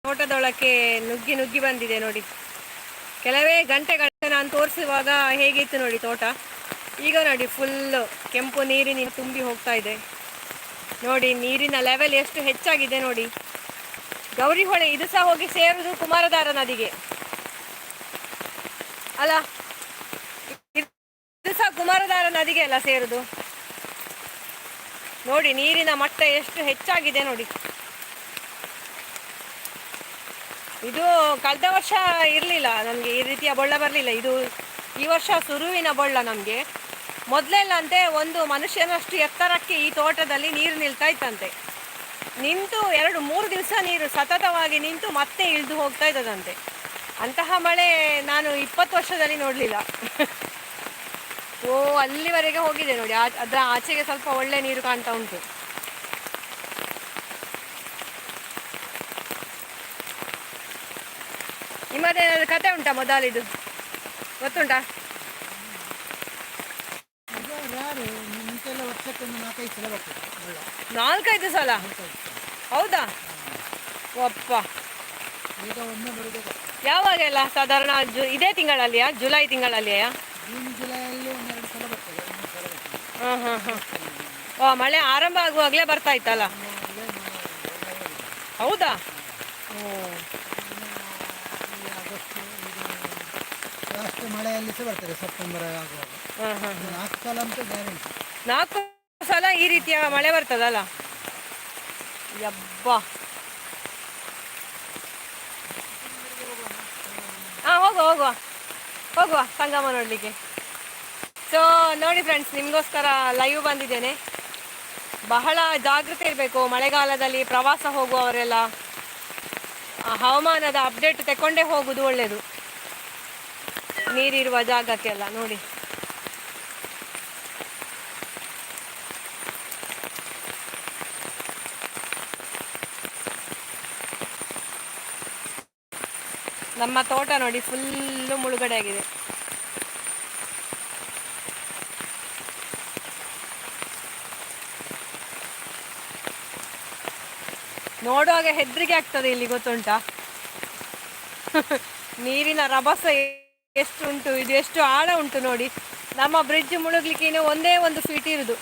ತೋಟದೊಳಕ್ಕೆ ನುಗ್ಗಿ ನುಗ್ಗಿ ಬಂದಿದೆ ನೋಡಿ. ಕೆಲವೇ ಗಂಟೆಗಳ ನಾನು ತೋರಿಸುವಾಗ ಹೇಗಿತ್ತು ನೋಡಿ ತೋಟ. ಈಗ ನೋಡಿ ಫುಲ್ಲು ಕೆಂಪು ನೀರಿನ ತುಂಬಿ ಹೋಗ್ತಾ ಇದೆ ನೋಡಿ. ನೀರಿನ ಲೆವೆಲ್ ಎಷ್ಟು ಹೆಚ್ಚಾಗಿದೆ ನೋಡಿ. ಗೌರಿ ಹೊಳೆ ಇದು ಸಹ ಹೋಗಿ ಸೇರುವುದು ಕುಮಾರಧಾರ ನದಿಗೆ ಅಲ್ಲ, ಇದು ಸಹ ಕುಮಾರಧಾರ ನದಿಗೆ ಅಲ್ಲ ಸೇರುದು. ನೋಡಿ ನೀರಿನ ಮಟ್ಟ ಎಷ್ಟು ಹೆಚ್ಚಾಗಿದೆ ನೋಡಿ. ಇದು ಕಳೆದ ವರ್ಷ ಇರಲಿಲ್ಲ ನಮಗೆ ಈ ರೀತಿಯ ಬೊಳ್ಳ ಬರಲಿಲ್ಲ. ಇದು ಈ ವರ್ಷ ಶುರುವಿನ ಬೊಳ್ಳ ನಮಗೆ. ಮೊದಲೆಲ್ಲ ಅಂತೆ ಒಂದು ಮನುಷ್ಯನಷ್ಟು ಎತ್ತರಕ್ಕೆ ಈ ತೋಟದಲ್ಲಿ ನೀರು ನಿಲ್ತಾ ಇತ್ತಂತೆ. ನಿಂತು 2-3 ದಿವಸ ನೀರು ಸತತವಾಗಿ ನಿಂತು ಮತ್ತೆ ಇಳಿದು ಹೋಗ್ತಾ ಇದ್ದದಂತೆ. ಅಂತಹ ಮಳೆ ನಾನು 20 ವರ್ಷದಲ್ಲಿ ನೋಡಲಿಲ್ಲ. ಓ ಅಲ್ಲಿವರೆಗೆ ಹೋಗಿದೆ ನೋಡಿ. ಅದರ ಆಚೆಗೆ ಸ್ವಲ್ಪ ಒಳ್ಳೆ ನೀರು ಕಾಣ್ತಾ ಉಂಟು. ನಿಮ್ಮದೇನಾದ್ರು ಕತೆ ಉಂಟಾ ಮೊದಲಿದು ಗೊತ್ತುಂಟಾ? 4-5 ಸಲ? ಹೌದಾ? ಒಪ್ಪ. ಯಾವಾಗೆಲ್ಲ ಸಾಧಾರಣ ಇದೇ ತಿಂಗಳಲ್ಲಿಯಾ, ಜುಲೈ ತಿಂಗಳಲ್ಲಿಯಾ? ಹಾಂ ಹಾಂ ಹಾಂ. ಓ ಮಳೆ ಆರಂಭ ಆಗುವಾಗಲೇ ಬರ್ತಾ ಇತ್ತಲ್ಲ? ಹೌದಾ? ಮಳೆಯಲ್ಲಿ ಸಹ ಬರ್ತದೆ ಸೆಪ್ಟೆಂಬರ್ ಆಗುವಾಗ. 4 ಸಲ ಅಂತೂ ಗ್ಯಾರಂಟಿ. 4 ಸಲ ಈ ರೀತಿಯ ಮಳೆ ಬರ್ತದಲ್ಲ? ಯಬ್ಬಾ. ಹಾಂ ಹೋಗುವ ಹೋಗುವ ಸಂಗಮ ನೋಡಲಿಕ್ಕೆ. ಸೊ ನೋಡಿ ಫ್ರೆಂಡ್ಸ್, ನಿಮಗೋಸ್ಕರ ಲೈವ್ ಬಂದಿದ್ದೇನೆ. ಬಹಳ ಜಾಗೃತಿ ಇರಬೇಕು ಮಳೆಗಾಲದಲ್ಲಿ ಪ್ರವಾಸ ಹೋಗುವವರೆಲ್ಲ. ಹವಾಮಾನದ ಅಪ್ಡೇಟ್ ತಗೊಂಡೇ ಹೋಗೋದು ಒಳ್ಳೆಯದು ನೀರಿರುವ ಜಾಗಕ್ಕೆಲ್ಲ. ನೋಡಿ ನಮ್ಮ ತೋಟ ನೋಡಿ ಫುಲ್ಲು ಮುಳುಗಡೆ ಆಗಿದೆ. ನೋಡುವಾಗ ಹೆದರಿಕೆ ಆಗ್ತದೆ ಇಲ್ಲಿ, ಗೊತ್ತುಂಟಾ? ನೀರಿನ ರಭಸ ಎಷ್ಟು ಉಂಟು, ಇದು ಎಷ್ಟು ಆಳ ಉಂಟು ನೋಡಿ. ನಮ್ಮ ಬ್ರಿಡ್ಜ್ ಮುಳುಗ್ಲಿಕ್ಕೆ ಇನ್ನೂ 1 ಫೀಟ್ ಇರುದು.